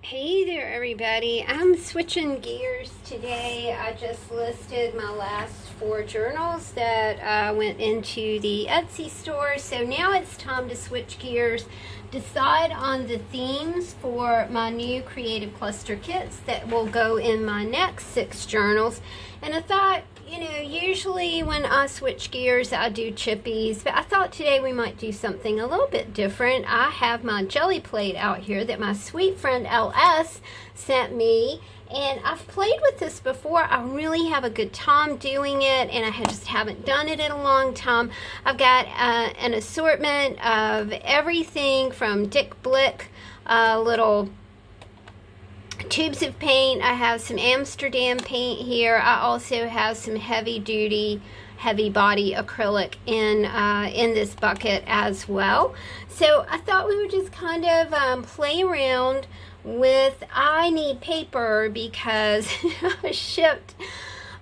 Hey there everybody, I'm switching gears today. I just listed my last 4 journals that went into the Etsy store, so now it's time to switch gears, decide on the themes for my new creative cluster kits that will go in my next 6 journals. And I thought, usually when I switch gears I do chippies, but I thought today we might do something a little bit different. I have my Gelli Plate out here that my sweet friend LS sent me, and I've played with this before. I really have a good time doing it, and I just haven't done it in a long time. I've got an assortment of everything from Dick Blick little tubes of paint. I have some Amsterdam paint here. I also have some heavy body acrylic in this bucket as well. So I thought we would just kind of play around with, I need paper because I shipped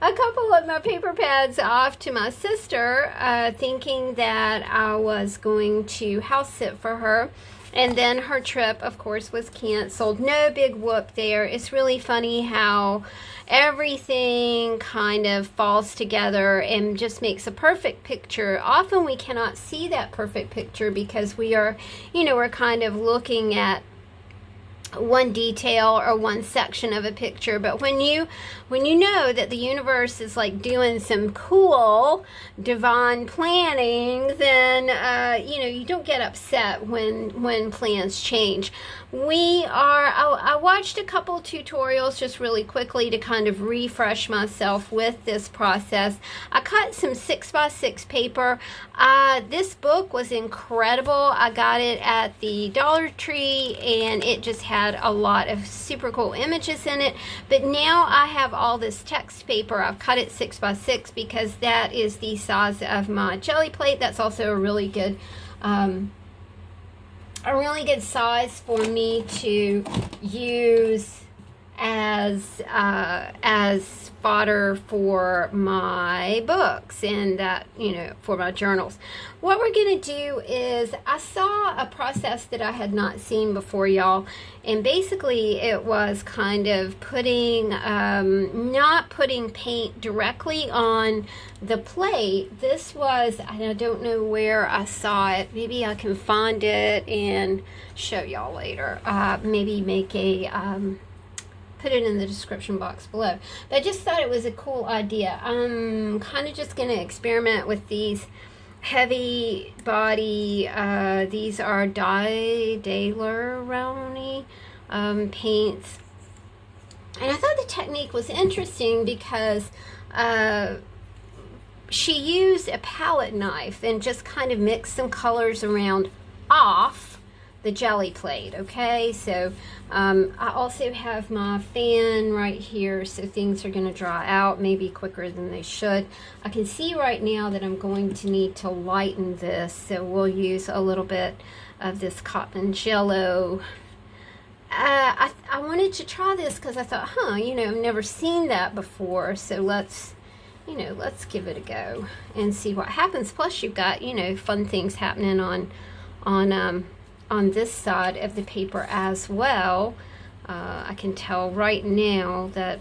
a couple of my paper pads off to my sister, thinking that I was going to house sit for her. And then her trip, of course, was canceled. No big whoop there. It's really funny how everything kind of falls together and just makes a perfect picture. Often we cannot see that perfect picture because we are, we're kind of looking at one detail or one section of a picture. But when you know that the universe is like doing some cool divine planning, then you don't get upset when plans change. I watched a couple tutorials just really quickly to kind of refresh myself with this process. I cut some 6x6 paper. This book was incredible. I got it at the Dollar Tree, and it just had a lot of super cool images in it. But now I have all this text paper. I've cut it 6x6 because that is the size of my Gelli Plate. That's also a really good size for me to use as fodder for my books and that, for my journals. What we're going to do is, I saw a process that I had not seen before, y'all, and basically it was kind of putting, not putting paint directly on the plate. This was, I don't know where I saw it. Maybe I can find it and show y'all later. Maybe make a, put it in the description box below. But I just thought it was a cool idea. I'm kind of just going to experiment with these heavy body, these are Daler-Rowney paints. And I thought the technique was interesting because she used a palette knife and just kind of mixed some colors around off the Gelli Plate. Okay, so I also have my fan right here, so things are going to dry out maybe quicker than they should. I can see right now that I'm going to need to lighten this, so we'll use a little bit of this cotton jello. I wanted to try this because I thought, I've never seen that before, so let's give it a go and see what happens. Plus you've got, fun things happening on this side of the paper as well. I can tell right now that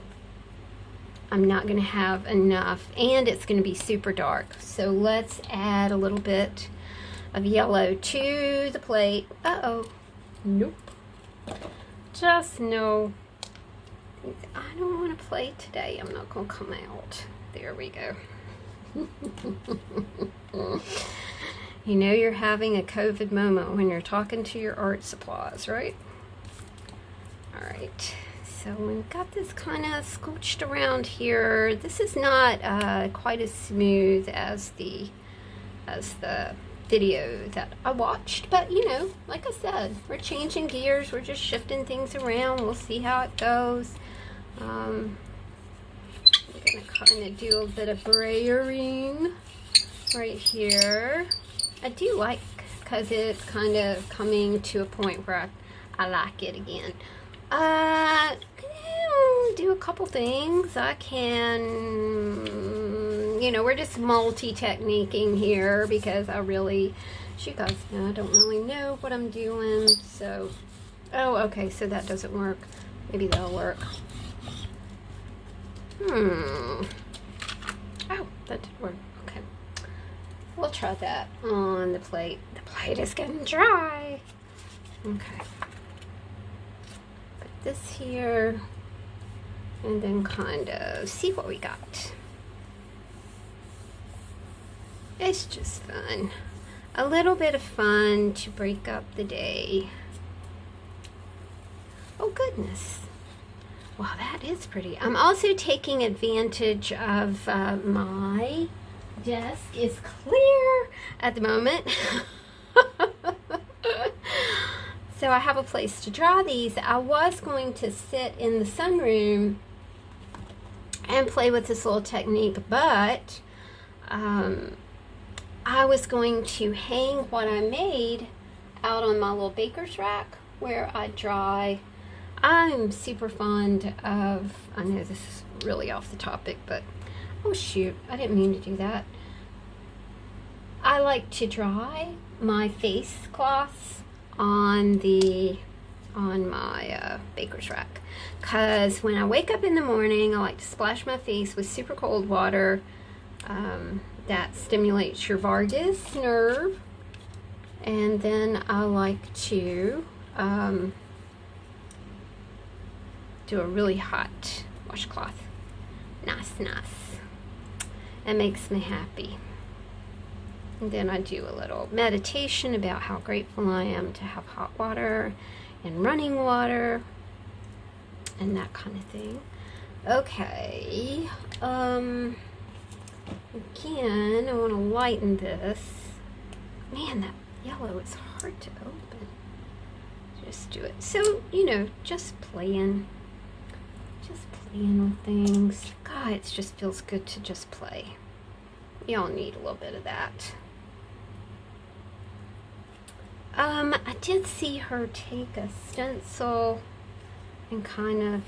I'm not going to have enough, and it's going to be super dark. So let's add a little bit of yellow to the plate. Uh-oh. Nope. Just no. I don't want to play today. I'm not going to come out. There we go. You're having a COVID moment when you're talking to your art supplies, right? Alright, so we've got this kind of scooched around here. This is not quite as smooth as the video that I watched, but like I said, we're changing gears, we're just shifting things around. We'll see how it goes. I'm gonna kind of do a bit of brayering right here. I do like, because it's kind of coming to a point where I like it again. Do a couple things. I can, we're just multi-techniquing here because I really, as you guys know, I don't really know what I'm doing. So Oh, okay, so that doesn't work. Maybe that'll work. Oh, that did work. Okay. We'll try that on the plate. The plate is getting dry. Okay. Put this here. And then kind of see what we got. It's just fun. A little bit of fun to break up the day. Oh goodness. Wow, that is pretty. I'm also taking advantage of my desk is clear at the moment. So I have a place to draw these. I was going to sit in the sunroom and play with this little technique, but I was going to hang what I made out on my little baker's rack where I dry. I'm super fond of, I know this is really off the topic, but oh shoot, I didn't mean to do that. I like to dry my face cloths on my baker's rack, because when I wake up in the morning I like to splash my face with super cold water. That stimulates your vagus nerve, and then I like to do a really hot washcloth. Nice. It makes me happy. And then I do a little meditation about how grateful I am to have hot water and running water and that kind of thing. Okay. Again, I want to lighten this. Man, that yellow is hard to open. Just do it. So, you know, just playing with things. God, it just feels good to just play. We all need a little bit of that. I did see her take a stencil and kind of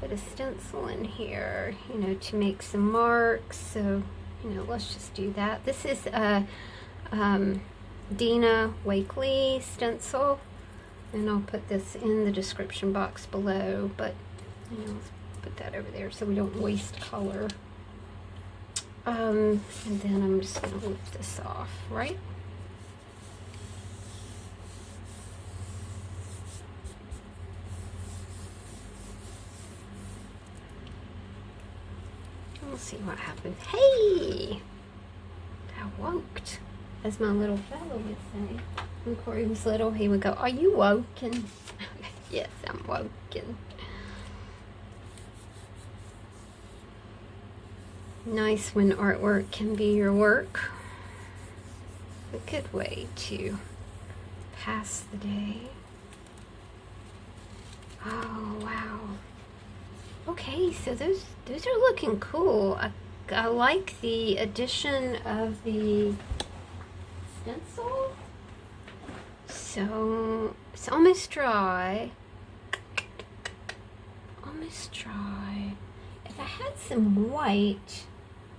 put a stencil in here, you know, to make some marks. So, you know, let's just do that. This is a Dina Wakley stencil, and I'll put this in the description box below, but, you know, let's put that over there so we don't waste color. And then I'm just going to lift this off, right? We'll see what happens. Hey! I woked, as my little fellow would say. When Corey was little, he would go, "Are you woken?" Yes, I'm woken. Nice when artwork can be your work. A good way to pass the day. Oh, wow. Okay, so those are looking cool. I like the addition of the stencil. So it's almost dry. Almost dry. If I had some white,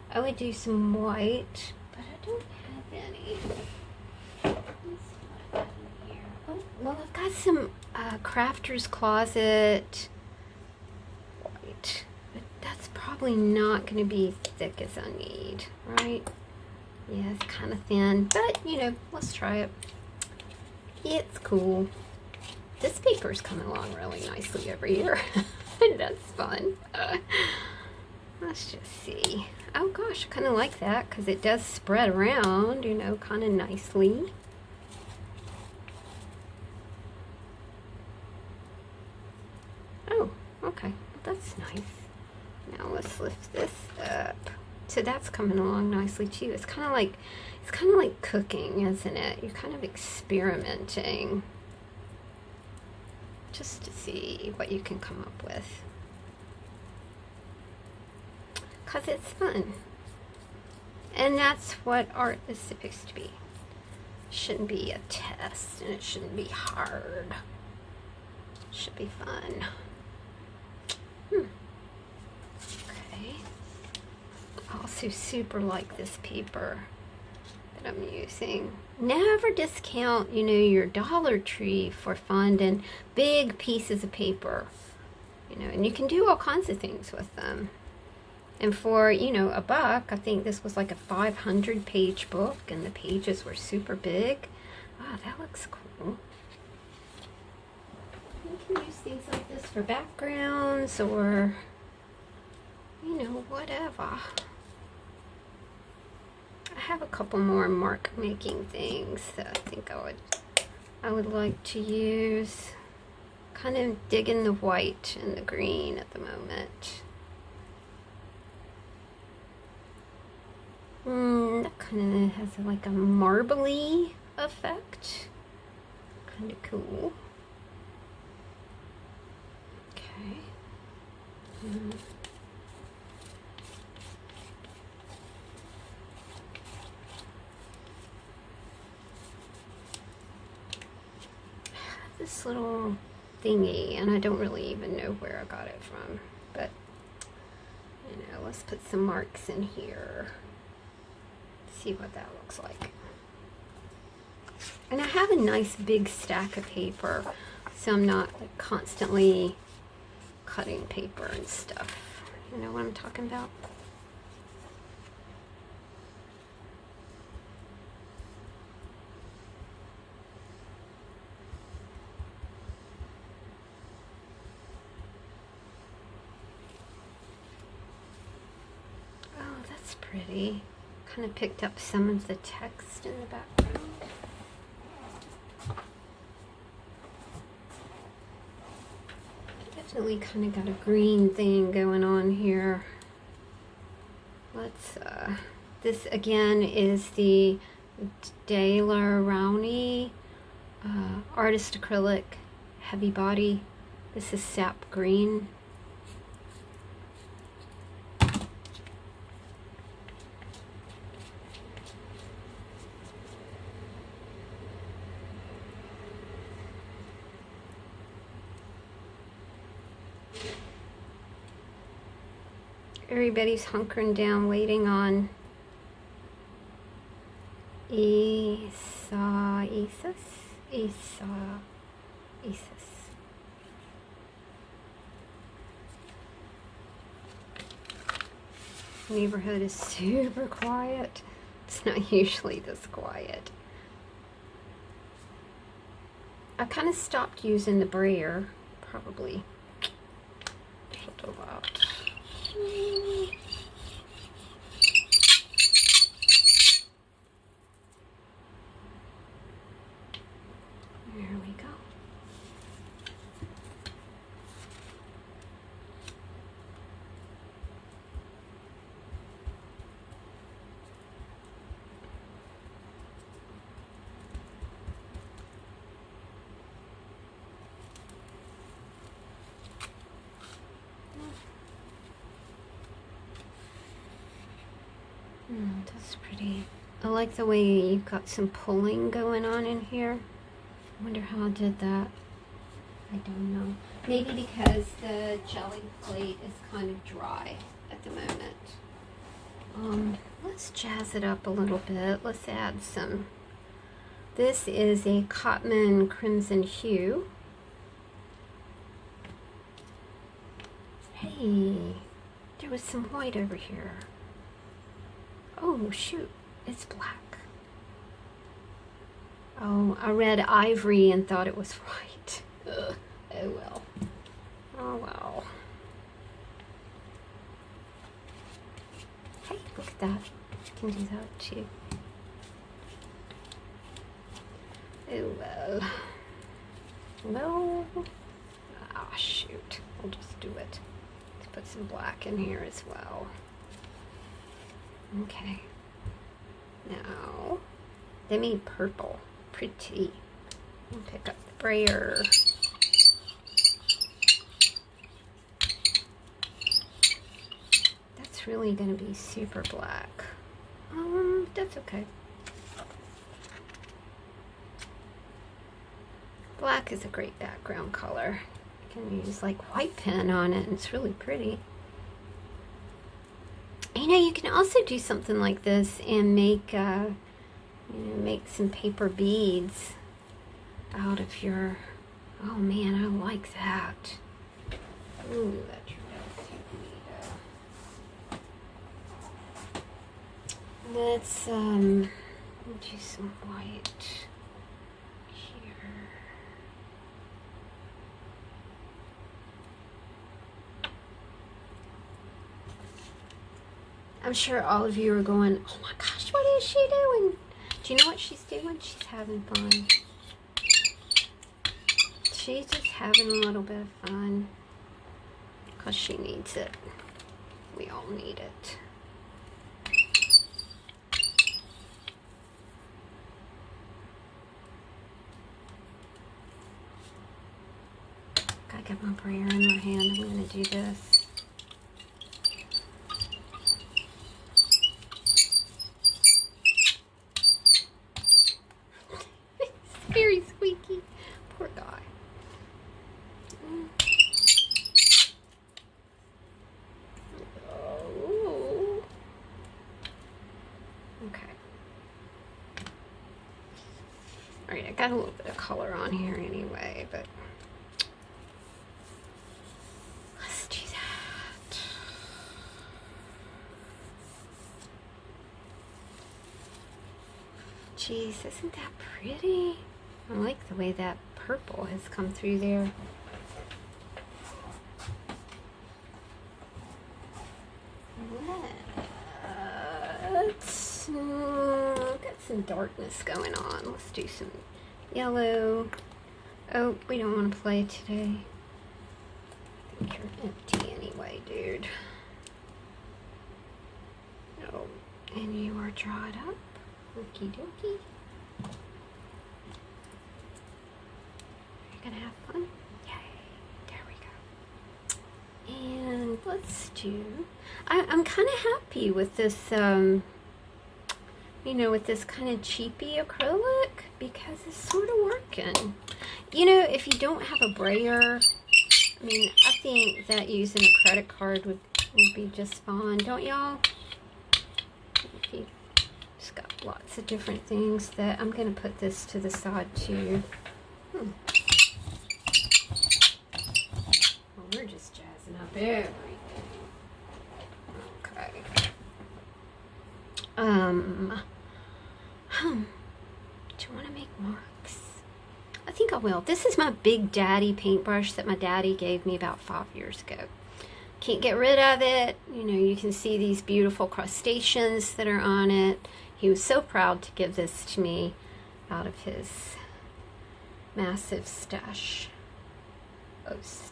I would do some white, but I don't have any. Let's see what I got in here. Oh, well, I've got some Crafter's Closet white, but that's probably not going to be thick as I need, right? Yeah, it's kind of thin, but you know, let's try it. It's cool. This paper's coming along really nicely over here. That's fun. Let's just see. Oh gosh, I kind of like that because it does spread around, you know, kind of nicely. Oh, okay. Well, that's nice. Now let's lift this up. So that's coming along nicely too. It's kind of like cooking, isn't it? You're kind of experimenting just to see what you can come up with. Because it's fun. And that's what art is supposed to be. It shouldn't be a test, and it shouldn't be hard. It should be fun. Okay. I also super like this paper that I'm using. Never discount, you know, your Dollar Tree for finding big pieces of paper. You know, and you can do all kinds of things with them. And for, you know, $1, I think this was like a 500-page book, and the pages were super big. Wow, that looks cool. You can use things like this for backgrounds or, you know, whatever. I have a couple more mark making things that I think I would like to use. Kind of digging the white and the green at the moment. That kind of has like a marbly effect. Kind of cool. Okay. This little thingy, and I don't really even know where I got it from, but you know, let's put some marks in here. See what that looks like. And I have a nice big stack of paper, so I'm not like constantly cutting paper and stuff. You know what I'm talking about? Oh, that's pretty. Kind of picked up some of the text in the background. Definitely kind of got a green thing going on here. Let's, this again is the Daler Rowney Artist Acrylic Heavy Body. This is sap green. Everybody's hunkering down, waiting on Isis. Neighborhood is super quiet. It's not usually this quiet. I kind of stopped using the brayer, probably. Shut up. There we go. That's pretty. I like the way you've got some pulling going on in here. I wonder how I did that. I don't know. Maybe because the Gelli Plate is kind of dry at the moment. Let's jazz it up a little bit. Let's add some. This is a Cotman Crimson Hue. Hey, there was some white over here. Oh, shoot, it's black. Oh, I read ivory and thought it was white. Ugh. Oh, well. Oh, well. Hey, look at that. I can do that, too. Oh, well. Well. Ah, shoot. I'll just do it. Let's put some black in here as well. Okay, now let me purple, pretty. I'll pick up the brayer. That's really going to be super black. That's okay. Black is a great background color. You can use like white pen on it, and it's really pretty. You know, you can also do something like this and make You know, make some paper beads out of your, oh man, I like that. Ooh, that turned out so neat. Let's do some white here. I'm sure all of you are going, oh my gosh, what is she doing? Do you know what she's doing? She's having fun. She's just having a little bit of fun because she needs it. We all need it. Gotta get my brayer in my hand. I'm gonna do this. Very squeaky. Poor guy. Oh. Okay. Alright, I got a little bit of color on here anyway, but let's do that. Jeez, isn't that pretty? I like the way that purple has come through there. Let's get some darkness going on. Let's do some yellow. Oh, we don't want to play today. I think you're empty anyway, dude. Oh, and you are dried up. Okie dokie. You're gonna have fun? Yay. There we go. And let's do, I'm kind of happy with this, you know, with this kind of cheapy acrylic because it's sort of working. You know, if you don't have a brayer, I mean, I think that using a credit card would be just fine, don't y'all? Just got lots of different things that I'm going to put this to the side too. Well, we're just jazzing up everything. Okay. Do you want to make marks? I think I will. This is my Big Daddy paintbrush that my daddy gave me about 5 years ago. Can't get rid of it. You know, you can see these beautiful crustaceans that are on it. He was so proud to give this to me out of his massive stash of stuff.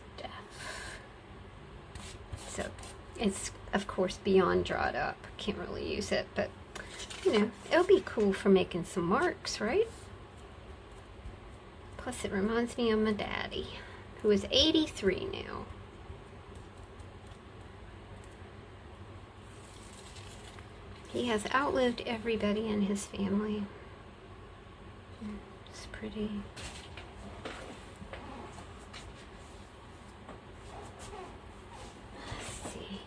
So it's, of course, beyond dried up. Can't really use it, but, you know, it'll be cool for making some marks, right? Plus, it reminds me of my daddy, who is 83 now. He has outlived everybody in his family. It's pretty. Let's see.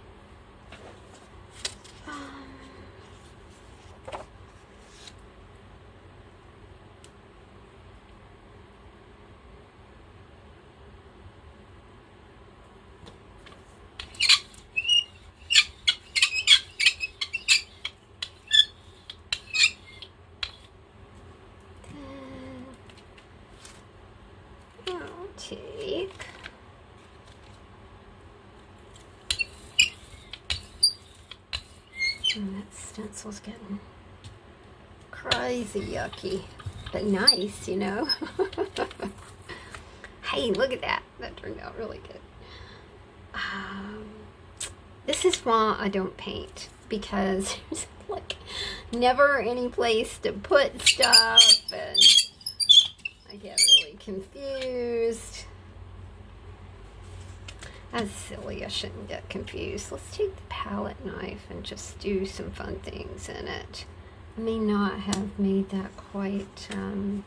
Take and that stencil's getting crazy yucky, but nice, you know. Hey, look at that. That turned out really good. This is why I don't paint, because there's like never any place to put stuff, and I get really confused. That's silly. I shouldn't get confused. Let's take the palette knife and just do some fun things in it. I may not have made that quite I don't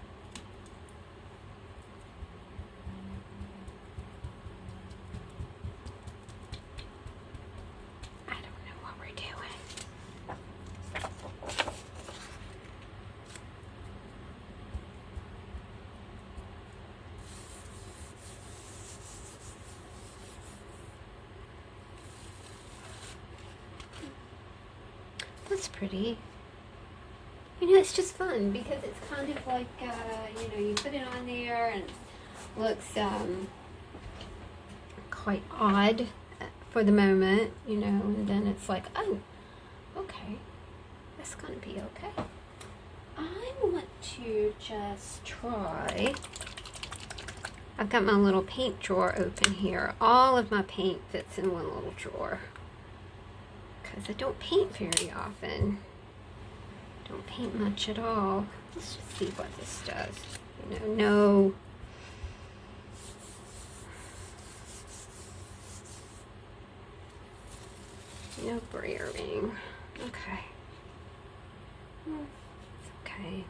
know what we're doing. that's pretty. You know, it's just fun because it's kind of like, you know, you put it on there and it looks quite odd for the moment, you know, and then it's like, oh, okay, that's going to be okay. I want to just try, I've got my little paint drawer open here. All of my paint fits in one little drawer because I don't paint very often. Don't paint much at all. Let's just see what this does. You know, no brayering. Okay. It's okay.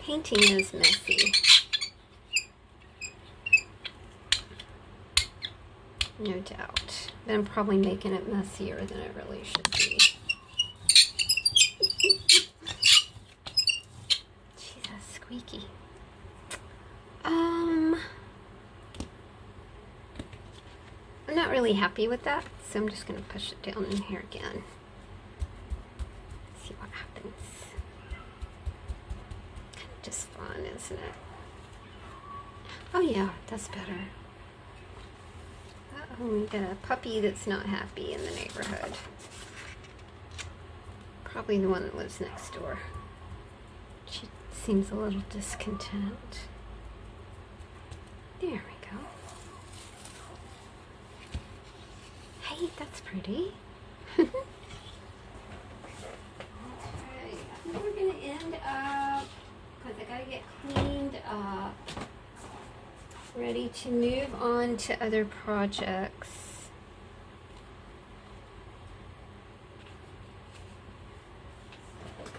Painting is messy. No doubt. But I'm probably making it messier than it really should be. Jeez, that's squeaky. I'm not really happy with that, so I'm just going to push it down in here again. See what happens. Just fun, isn't it? Oh yeah, that's better. Uh-oh, we got a puppy that's not happy in the neighborhood. Probably the one that lives next door. She seems a little discontent. There we go. Hey, that's pretty. Okay, I think we're going to end up, because I gotta get cleaned up, ready to move on to other projects.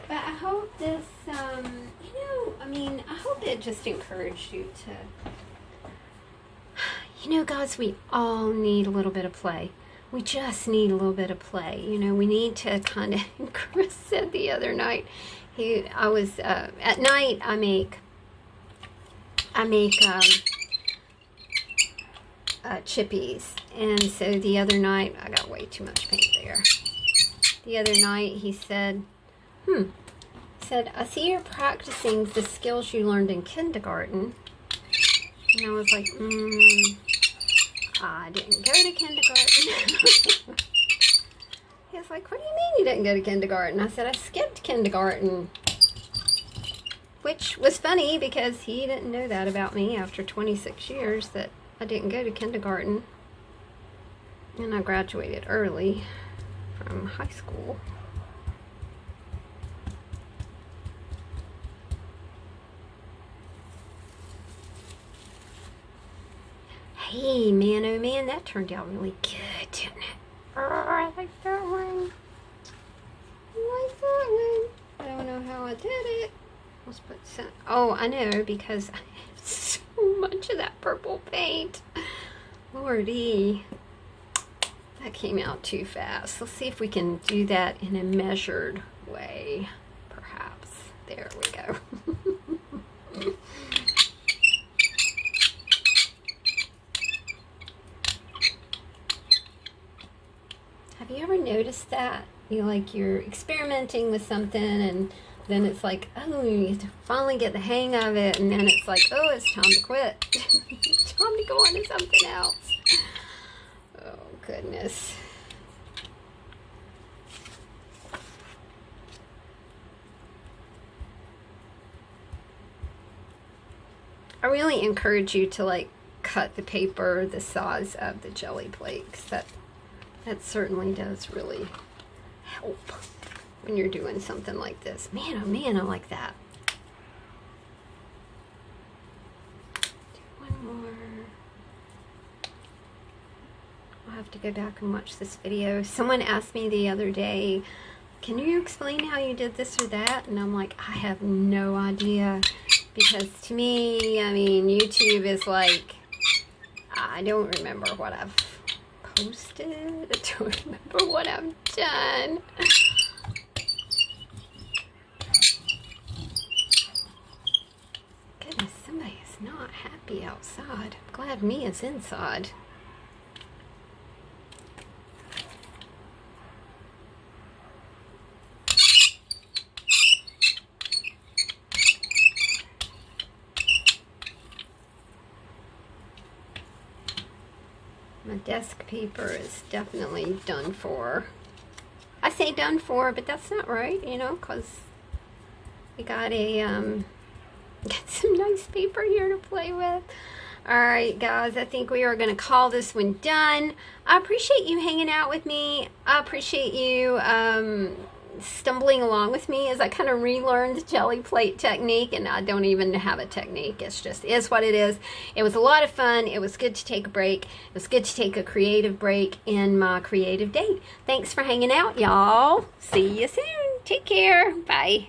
But I hope this, you know, I mean, I hope it just encouraged you to, you know, guys, we all need a little bit of play. We just need a little bit of play. You know, we need to kind of, Chris said the other night, I was, at night I make chippies, and so the other night, I got way too much paint there. The other night he said, I see you're practicing the skills you learned in kindergarten. And I was like, I didn't go to kindergarten. He was like, what do you mean you didn't go to kindergarten? I said, I skipped kindergarten. Which was funny because he didn't know that about me after 26 years, that I didn't go to kindergarten. And I graduated early from high school. Hey, man, oh man, that turned out really good, didn't it? Oh, I like that one. I like that one. I don't know how I did it. Let's put some. Oh, I know, because I have so much of that purple paint. Lordy. That came out too fast. Let's see if we can do that in a measured way, perhaps. There we go. Have you ever noticed that? You're experimenting with something, and then it's like, oh, you finally get the hang of it, and then it's like, oh, it's time to quit. It's time to go on to something else. Oh, goodness. I really encourage you to cut the paper the size of the Gelli Plate, 'cause that certainly does really help when you're doing something like this. Man, oh man, I like that. Do one more. I'll have to go back and watch this video. Someone asked me the other day, can you explain how you did this or that? And I'm like, I have no idea. Because to me, I mean, YouTube is like, I don't remember what I've posted. I don't remember what I've done. be outside. I'm glad Mia's inside. My desk paper is definitely done for. I say done for, but that's not right, you know, because we got got some nice paper here to play with. Alright guys, I think we are going to call this one done. I appreciate you hanging out with me. I appreciate you stumbling along with me as I kind of relearned the Gelli Plate technique, and I don't even have a technique. It's just is what it is. It was a lot of fun. It was good to take a break. It was good to take a creative break in my creative day. Thanks for hanging out, y'all. See you soon. Take care. Bye.